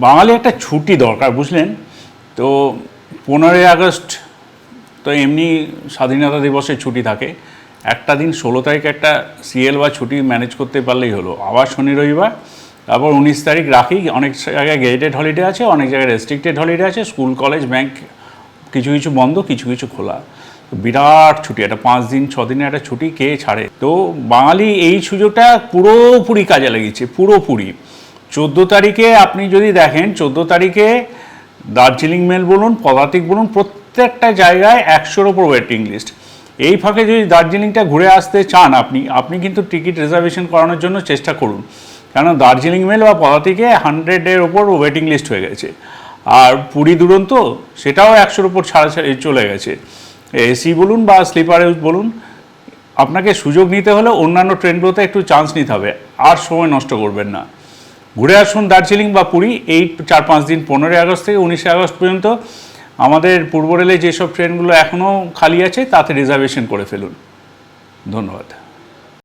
বাঙালি একটা ছুটি দরকার, বুঝলেন তো। 15ই আগস্ট তো এমনি স্বাধীনতা দিবসের ছুটি থাকে, একটা দিন 16 তারিখ একটা সিএল বা ছুটি ম্যানেজ করতে পারলেই হলো। আবার শনি রবিবার, তারপর 19 তারিখ রাখি। অনেক জায়গায় গেজেটেড হলিডে আছে, অনেক জায়গায় রেস্ট্রিক্টেড হলিডে আছে, স্কুল কলেজ ব্যাংক কিছু কিছু বন্ধ, কিছু কিছু খোলা। বিরাট ছুটি, একটা 5 দিন 6 দিনের একটা ছুটি কে ছাড়ে? তো বাঙালি এই সুযোগটা পুরোপুরি কাজে লাগিয়েছে, পুরোপুরি। 14 তারিখে আপনি যদি দেখেন, 14 তারিখে দার্জিলিং মেল বলুন, পদাতিক বলুন, প্রত্যেকটা জায়গায় 100-র ওপর ওয়েটিং লিস্ট। এই ফাঁকে যদি দার্জিলিংটা ঘুরে আসতে চান আপনি কিন্তু টিকিট রিজার্ভেশন করানোর জন্য চেষ্টা করুন, কারণ দার্জিলিং মেল বা পদাতিকে 100-এর ওপর ওয়েটিং লিস্ট হয়ে গেছে। আর পুরী দুরন্ত সেটাও 100-র ওপর ছাড়া চলে গেছে। এসি বলুন বা স্লিপার বলুন, আপনাকে সুযোগ নিতে হলে অন্যান্য ট্রেনগুলোতে একটু চান্স নিতে হবে, আর সময় নষ্ট করবেন না। ঘুরে আসুন দার্জিলিং বা পুরী এই 4-5 দিন, 15ই আগস্ট থেকে 19শে আগস্ট পর্যন্ত। আমাদের পূর্ব রেলে যেসব ট্রেনগুলো এখনও খালি আছে তাতে রিজার্ভেশন করে ফেলুন। ধন্যবাদ।